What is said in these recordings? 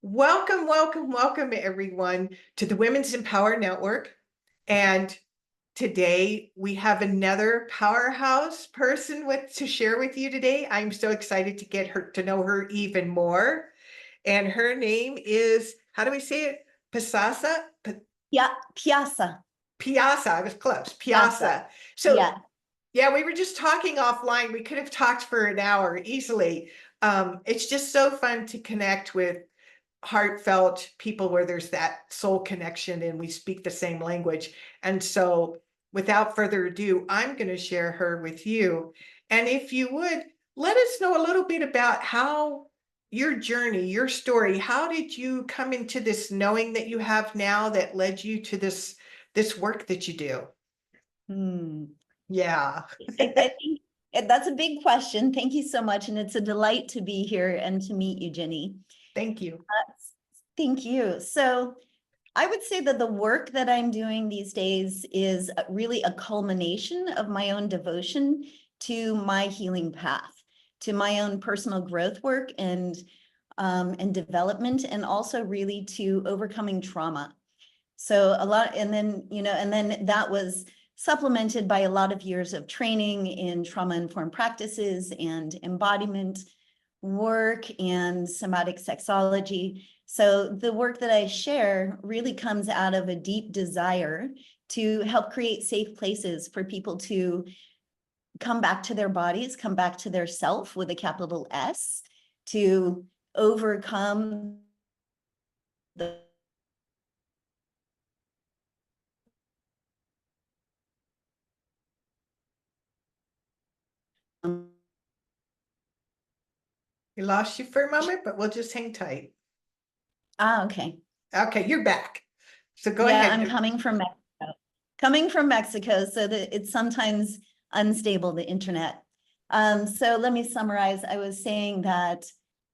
Welcome, welcome, welcome, everyone, to the Women's Empower Network. And today we have another powerhouse person to share with you today. I'm so excited to get her to know her even more. And her name is, how do we say it? Pisasa? Yeah, Pyasa. Pyasa. I was close. Pyasa. Pyasa. So Yeah. yeah, we were just talking offline. We could have talked for an hour easily. It's just so fun to connect with heartfelt people where there's that soul connection and we speak the same language. And so without further ado, I'm going to share her with you. And if you would, let us know a little bit about how your journey, your story, how did you come into this knowing that you have now that led you to this work that you do? Hmm. Yeah. I think that's a big question. Thank you so much. And it's a delight to be here and to meet you, Jenny. Thank you. Thank you. So I would say that the work that I'm doing these days is really a culmination of my own devotion to my healing path, to my own personal growth work and development, and also really to overcoming trauma. So a lot, and then that was supplemented by a lot of years of training in trauma-informed practices and embodiment work and somatic sexology. So the work that I share really comes out of a deep desire to help create safe places for people to come back to their bodies, come back to their self with a capital S, to overcome the We lost you for a moment, but we'll just hang tight. okay. Okay, you're back. So go Yeah, ahead. I'm coming from Mexico. Coming from Mexico, so that it's sometimes unstable, the internet. So let me summarize. I was saying that,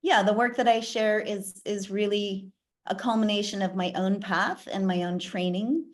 yeah, the work that I share is really a culmination of my own path and my own training,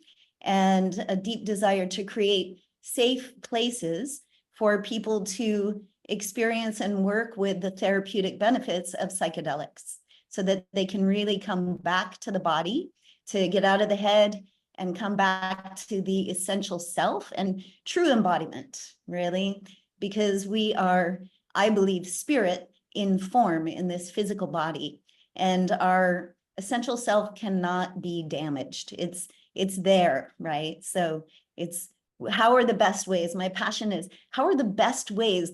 and a deep desire to create safe places for people to experience and work with the therapeutic benefits of psychedelics, so that they can really come back to the body, to get out of the head and come back to the essential self and true embodiment, really, because we are, I believe, spirit in form in this physical body, and our essential self cannot be damaged. It's there, right? So it's, how are the best ways? My passion is, how are the best ways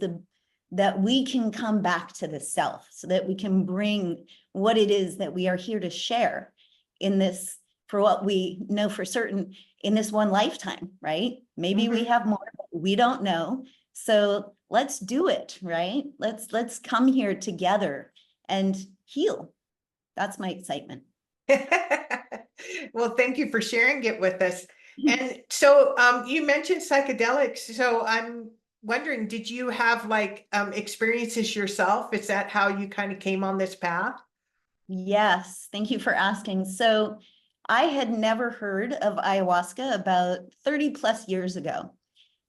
that we can come back to the self, so that we can bring what it is that we are here to share in this, for what we know for certain in this one lifetime, right? Maybe we have more, but we don't know. So let's do it, right? Let's come here together and heal. That's my excitement. Well, thank you for sharing it with us. And so you mentioned psychedelics. So I'm wondering, did you have like experiences yourself? Is that how you kind of came on this path? Yes, thank you for asking. So I had never heard of ayahuasca about 30 plus years ago.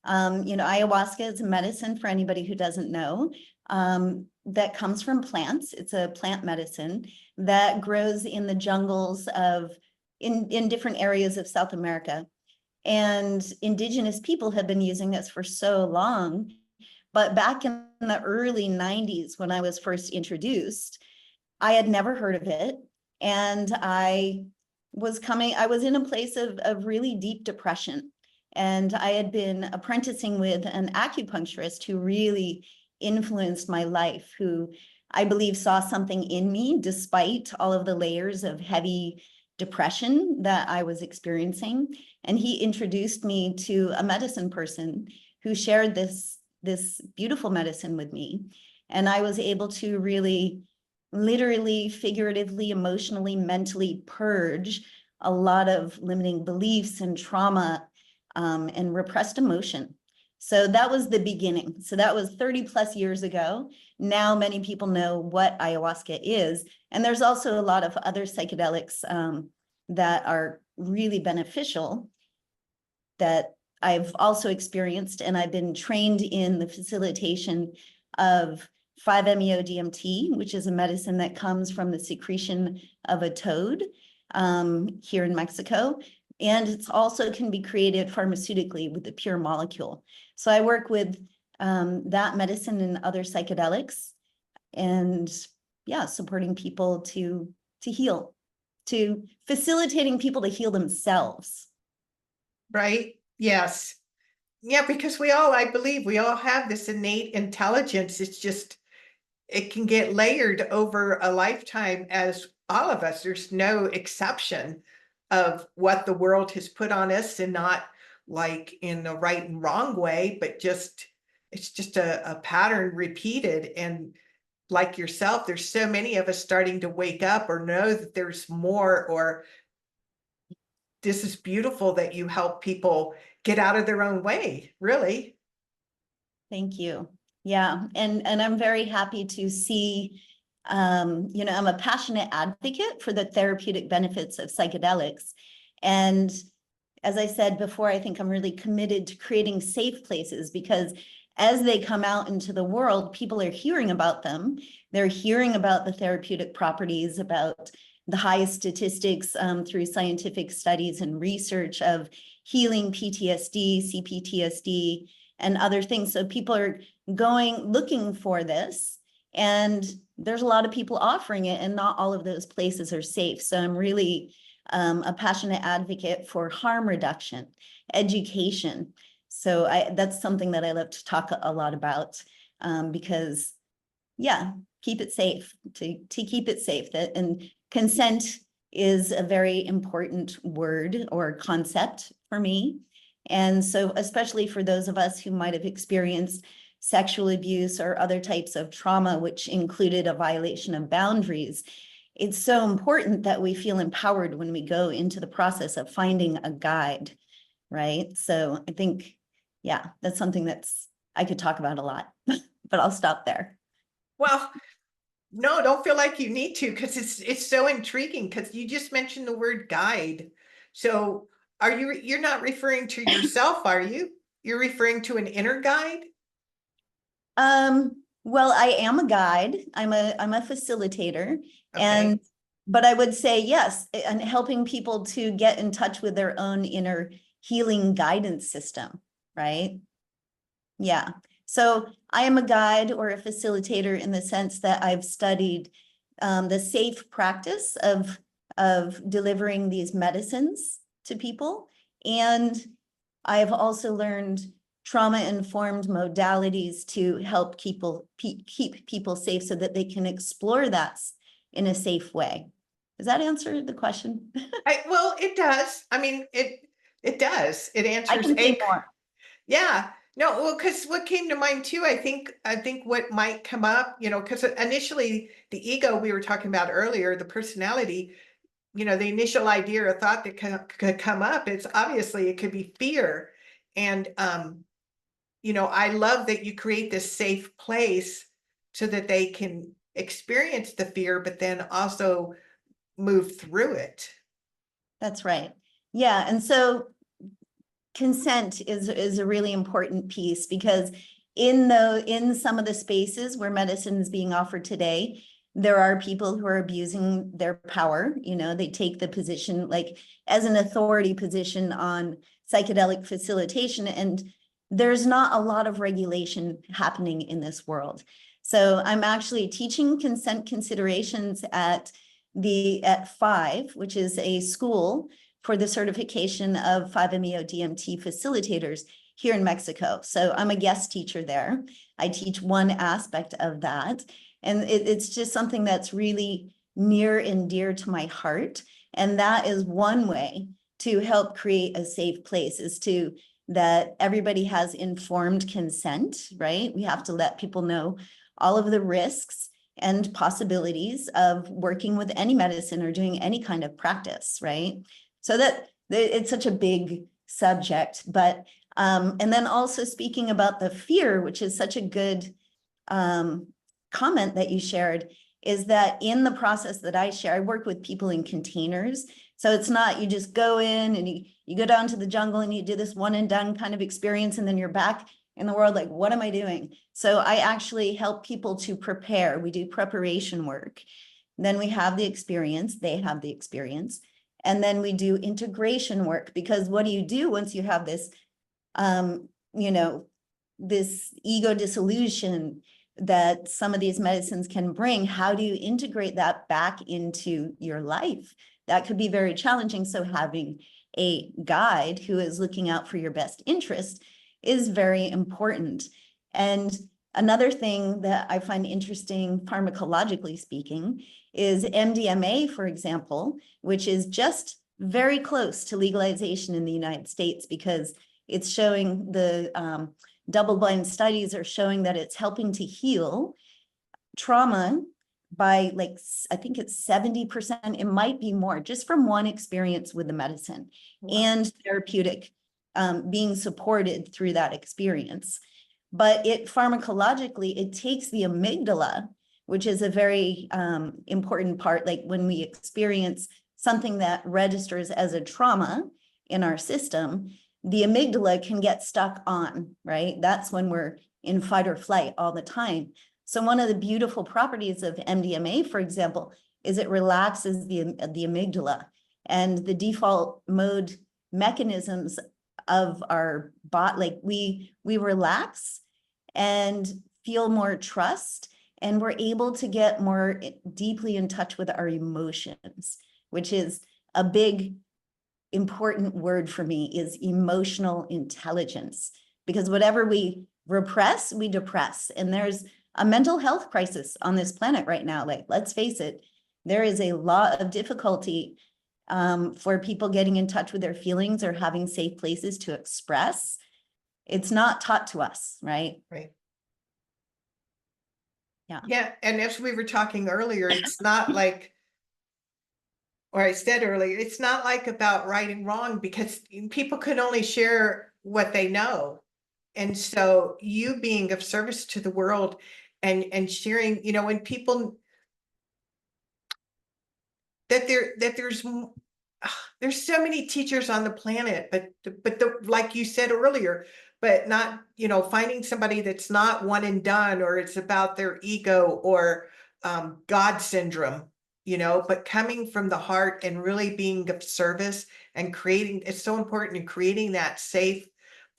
Ayahuasca is a medicine, for anybody who doesn't know, that comes from plants. It's a plant medicine that grows in the jungles in different areas of South America. And indigenous people have been using this for so long. But back in the early 90s, when I was first introduced, I had never heard of it. And I was in a place of really deep depression. And I had been apprenticing with an acupuncturist who really influenced my life, who I believe saw something in me despite all of the layers of heavy depression that I was experiencing. And he introduced me to a medicine person who shared this beautiful medicine with me. And I was able to really, literally, figuratively, emotionally, mentally purge a lot of limiting beliefs and trauma and repressed emotion. So that was the beginning. So that was 30 plus years ago. Now many people know what ayahuasca is. And there's also a lot of other psychedelics that are really beneficial that I've also experienced, and I've been trained in the facilitation of 5-MeO-DMT, which is a medicine that comes from the secretion of a toad here in Mexico. And it's also can be created pharmaceutically with the pure molecule. So I work with that medicine and other psychedelics, and yeah, supporting people to heal, to facilitating people to heal themselves. Right? Yes. Yeah, because I believe we all have this innate intelligence. It's just, it can get layered over a lifetime, as all of us. There's no exception of what the world has put on us, and not like in a right and wrong way, but just, it's just a pattern repeated. And like yourself, there's so many of us starting to wake up or know that there's more, or this is beautiful that you help people get out of their own way, really. Thank you. Yeah, and I'm very happy to see, you know, I'm a passionate advocate for the therapeutic benefits of psychedelics. And as I said before, I think I'm really committed to creating safe places, because as they come out into the world, people are hearing about them. They're hearing about the therapeutic properties, about the highest statistics through scientific studies and research of healing PTSD, CPTSD, and other things. So people are looking for this, and there's a lot of people offering it, and not all of those places are safe. So I'm really a passionate advocate for harm reduction, education. So that's something that I love to talk a lot about, because yeah, keep it safe, to keep it safe. And consent is a very important word or concept for me. And so especially for those of us who might have experienced sexual abuse or other types of trauma, which included a violation of boundaries, it's so important that we feel empowered when we go into the process of finding a guide, right? So I think, yeah, that's something I could talk about a lot, but I'll stop there. Well, no, don't feel like you need to, because it's so intriguing, because you just mentioned the word guide. So you're not referring to yourself, are you? You're referring to an inner guide? Well, I am a guide. I'm a facilitator, Okay. but I would say yes, and helping people to get in touch with their own inner healing guidance system, right? Yeah. So I am a guide or a facilitator in the sense that I've studied the safe practice of delivering these medicines to people. And I've also learned trauma-informed modalities to help keep people safe so that they can explore that in a safe way. Does that answer the question? Well, it does. I mean, it does. It I answers can say more. Yeah. No, well, because what came to mind too, I think what might come up, because initially the ego we were talking about earlier, the personality, the initial idea or thought that could come up, it's obviously it could be fear. And I love that you create this safe place so that they can experience the fear, but then also move through it. That's right. Yeah. And so consent is a really important piece, because in some of the spaces where medicine is being offered today, there are people who are abusing their power. They take the position like as an authority position on psychedelic facilitation, and there's not a lot of regulation happening in this world. So I'm actually teaching consent considerations at 5, which is a school for the certification of 5-MeO-DMT facilitators here in Mexico. So I'm a guest teacher there. I teach one aspect of that. And it's just something that's really near and dear to my heart. And that is one way to help create a safe place, is that everybody has informed consent, right? We have to let people know all of the risks and possibilities of working with any medicine or doing any kind of practice, right? So that it's such a big subject, but and then also speaking about the fear, which is such a good comment that you shared, is that in the process that I share, I work with people in containers. So it's not you just go in and you go down to the jungle and you do this one and done kind of experience, and then you're back in the world, like, what am I doing? So I actually help people to prepare. We do preparation work. Then we have the experience, they have the experience. And then we do integration work, because what do you do once you have this, you know, this ego dissolution that some of these medicines can bring? How do you integrate that back into your life? That could be very challenging. So having a guide who is looking out for your best interest is very important. And another thing that I find interesting, pharmacologically speaking, is MDMA, for example, which is just very close to legalization in the United States, because it's showing the double-blind studies are showing that it's helping to heal trauma by, like, I think it's 70%, it might be more, just from one experience with the medicine. Wow. And therapeutic being supported through that experience. But it pharmacologically, it takes the amygdala, which is a very important part. Like when we experience something that registers as a trauma in our system, the amygdala can get stuck on, right? That's when we're in fight or flight all the time. So one of the beautiful properties of MDMA, for example, is it relaxes the amygdala, and the default mode mechanisms of our body, like we relax and feel more trust, and we're able to get more deeply in touch with our emotions, which is a big important word for me, is emotional intelligence. Because whatever we repress, we depress. And there's a mental health crisis on this planet right now. Like, let's face it, there is a lot of difficulty for people getting in touch with their feelings or having safe places to express. It's not taught to us, right? Right. Yeah. Yeah. And as we were talking earlier, it's not like, or I said earlier, it's not like about right and wrong, because people can only share what they know. And so you being of service to the world and sharing, you know, when people that there's so many teachers on the planet, but like you said earlier, but not, you know, finding somebody that's not one and done, or it's about their ego or God syndrome, you know, but coming from the heart and really being of service and creating, it's so important in creating that safe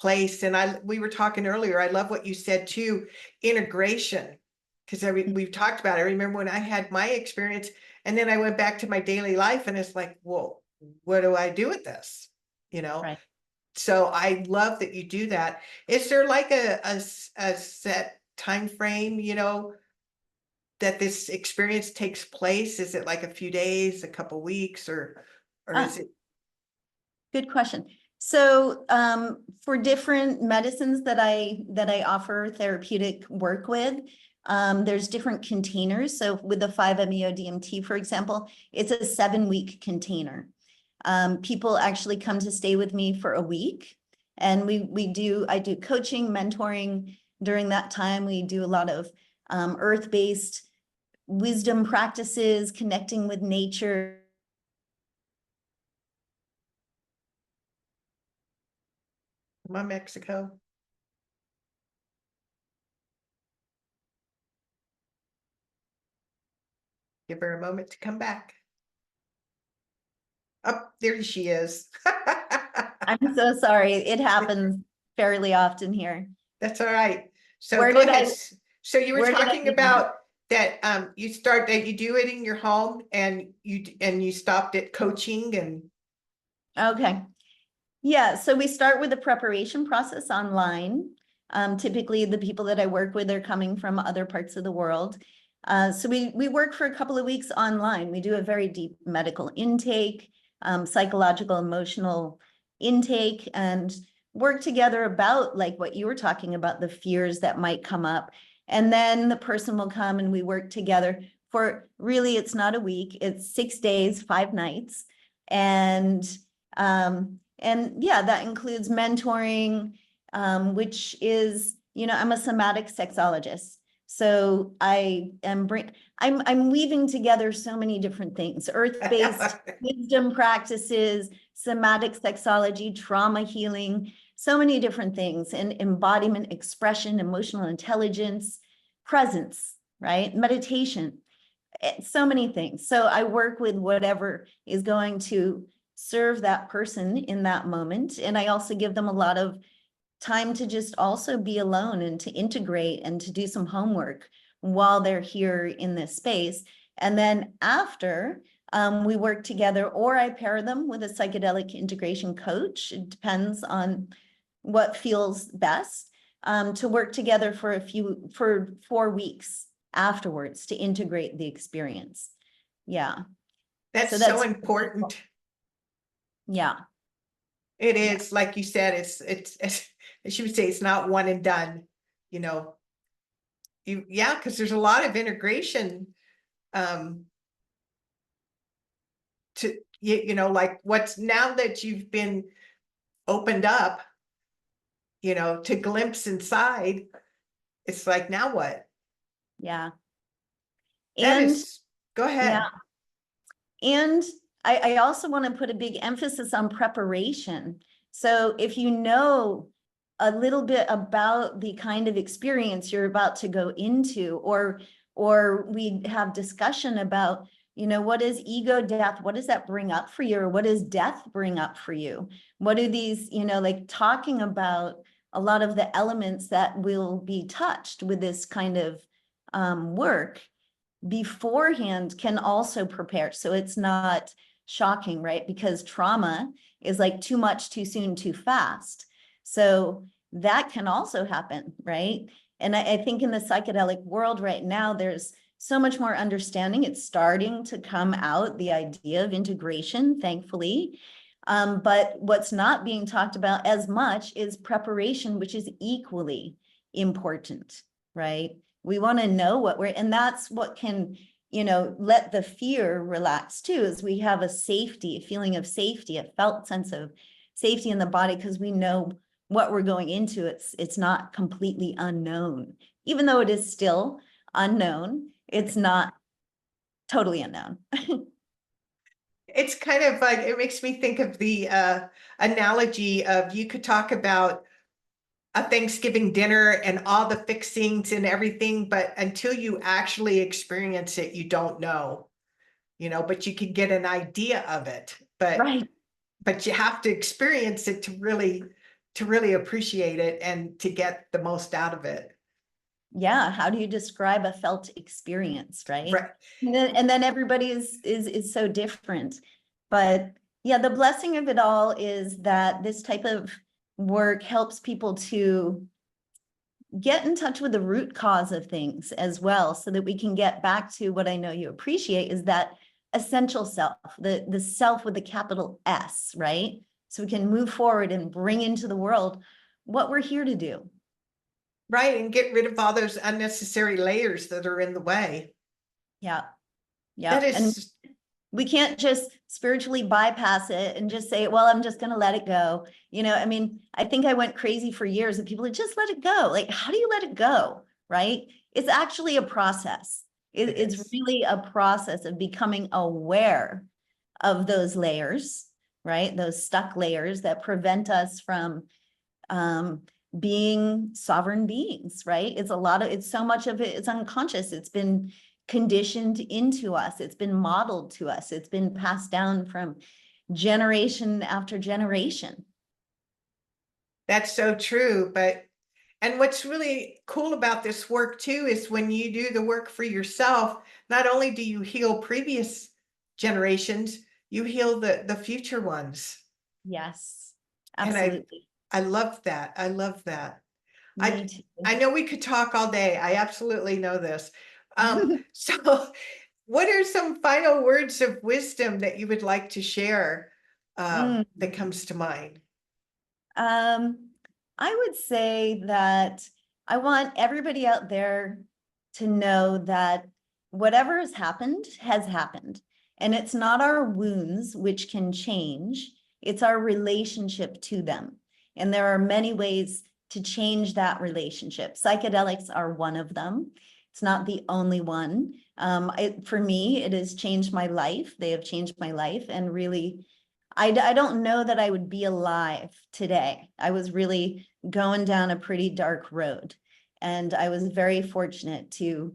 place. And we were talking earlier, I love what you said too, integration, because we've talked about it. I remember when I had my experience, and then I went back to my daily life, and it's like, well, what do I do with this? You know? Right. So I love that you do that. Is there like a set time frame, you know, that this experience takes place? Is it like a few days, a couple weeks, or is it? Good question. So for different medicines that I offer therapeutic work with, there's different containers. So with the 5-MeO-DMT, for example, it's a 7-week container. People actually come to stay with me for a week, and I do coaching, mentoring during that time. We do a lot of earth-based wisdom practices, connecting with nature. Come on, Mexico. Give her a moment to come back. Oh, there she is. I'm so sorry. It happens fairly often here. That's all right. So Where go did ahead. I- So you were where did I talking leave about that you do it in your home, and you stopped at coaching and Okay. Yeah, so we start with the preparation process online. Typically, the people that I work with are coming from other parts of the world. So we work for a couple of weeks online. We do a very deep medical intake, psychological, emotional intake, and work together about, like what you were talking about, the fears that might come up. And then the person will come and we work together for, really, it's not a week, it's 6 days, 5 nights. And yeah, that includes mentoring, which is, you know, I'm a somatic sexologist. So I'm weaving together so many different things: earth-based wisdom practices, somatic sexology, trauma healing. so many different things, and embodiment, expression, emotional intelligence, presence, right? Meditation, so many things. So I work with whatever is going to serve that person in that moment. And I also give them a lot of time to just also be alone and to integrate and to do some homework while they're here in this space. And then after, we work together, or I pair them with a psychedelic integration coach. It depends on what feels best, to work together for 4 weeks afterwards to integrate the experience. Yeah. That's So so that's, important. yeah. It Yeah. is, like you said, it's as you would say, it's not one and done, you know. Yeah, because there's a lot of integration to you know, like what's now that you've been opened up, you know, to glimpse inside, it's like, now what? Yeah. That And is, go yeah. ahead. And I also want to put a big emphasis on preparation. So if you know a little bit about the kind of experience you're about to go into, or we have discussion about, you know, what is ego death? What does that bring up for you? Or what does death bring up for you? What are these, you know, like talking about a lot of the elements that will be touched with this kind of work beforehand can also prepare. So it's not shocking, right? Because trauma is like too much, too soon, too fast. So that can also happen, right? And I think in the psychedelic world right now, there's so much more understanding. It's starting to come out, the idea of integration, thankfully. But what's not being talked about as much is preparation, which is equally important, right? We want to know what we're, and that's what can, you know, let the fear relax too, is we have a safety, a feeling of safety, a felt sense of safety in the body, because we know what we're going into. It's not completely unknown, even though it is still unknown. It's not totally unknown. It's kind of like, it makes me think of the analogy of, you could talk about a Thanksgiving dinner and all the fixings and everything, but until you actually experience it, you don't know, you know, but you can get an idea of it, Right. but you have to experience it to really appreciate it and to get the most out of it. Yeah. How do you describe a felt experience, right? Right. And then everybody is so different. But yeah, the blessing of it all is that this type of work helps people to get in touch with the root cause of things as well, so that we can get back to what I know you appreciate, is that essential self, the self with the capital S, right? So we can move forward and bring into the world what we're here to do. Right, and get rid of all those unnecessary layers that are in the way. Yeah. That Yeah. And is, we can't just spiritually bypass it and just say, well, I'm just going to let it go. You know, I mean, I think I went crazy for years and people would just let it go. Like, how do you let it go? Right? It's actually a process. It's is. really a process of becoming aware of those layers, right? Those stuck layers that prevent us from being sovereign beings, right? It's so much of it, it's unconscious. It's been conditioned into us. It's been modeled to us. It's been passed down from generation after generation. That's so true. And what's really cool about this work too is when you do the work for yourself, not only do you heal previous generations, you heal the future ones. Yes, And absolutely. I love that. I love that. Me I too. I know we could talk all day. I absolutely know this. So what are some final words of wisdom that you would like to share Mm. that comes to mind? I would say that I want everybody out there to know that whatever has happened. And it's not our wounds which can change, it's our relationship to them. And there are many ways to change that relationship. Psychedelics are one of them. It's not the only one. For me, it has changed my life. They have changed my life and really I don't know that I would be alive today. I was really going down a pretty dark road. And I was very fortunate to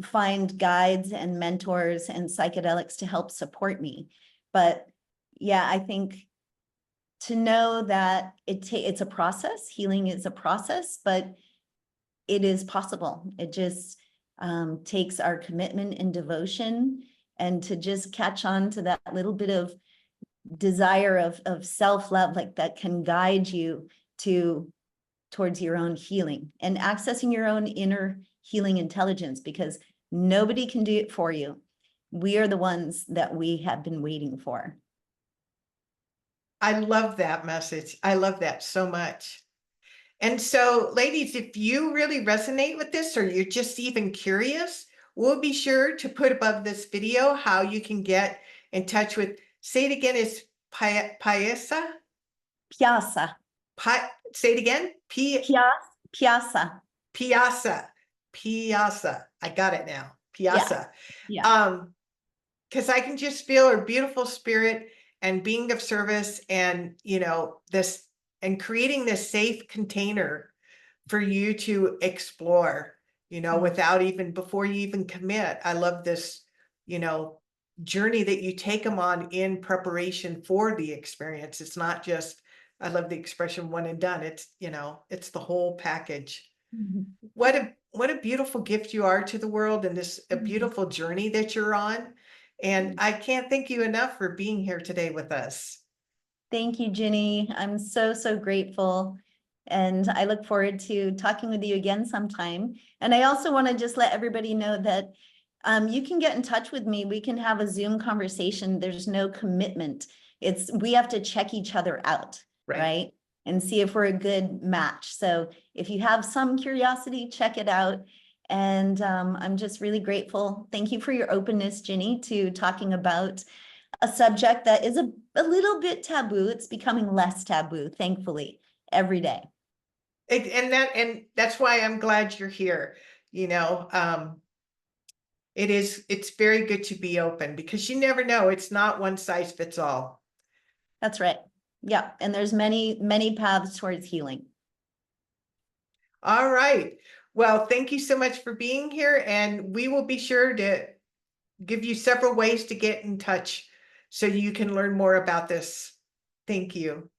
find guides and mentors and psychedelics to help support me. But yeah, I think to know that it's a process, healing is a process, but it is possible. It just takes our commitment and devotion, and to just catch on to that little bit of desire of self-love, like that can guide you towards your own healing and accessing your own inner healing intelligence, because nobody can do it for you. We are the ones that we have been waiting for. I love that message. I love that so much. And so, ladies, if you really resonate with this, or you're just even curious, we'll be sure to put above this video how you can get in touch with, say it again, is Pyasa? Pyasa. Say it again. Pyasa. Pyasa. Pyasa. I got it now. Pyasa. Yeah. Because I can just feel her beautiful spirit and being of service, and this, and creating this safe container for you to explore, without even, before you even commit. I love this, journey that you take them on in preparation for the experience. It's not just, I love the expression one and done. It's, it's the whole package. What a beautiful gift you are to the world, and this a beautiful journey that you're on. And I can't thank you enough for being here today with us. Thank you, Ginny. I'm so, so grateful. And I look forward to talking with you again sometime. And I also want to just let everybody know that you can get in touch with me. We can have a Zoom conversation. There's no commitment. We have to check each other out, right? And see if we're a good match. So if you have some curiosity, check it out. And I'm just really grateful. Thank you for your openness, Ginny, to talking about a subject that is a little bit taboo. It's becoming less taboo, thankfully, every day. And that's why I'm glad you're here. It's very good to be open, because you never know. It's not one size fits all. That's right. Yeah. And there's many, many paths towards healing. All right. Well, thank you so much for being here. And we will be sure to give you several ways to get in touch so you can learn more about this. Thank you.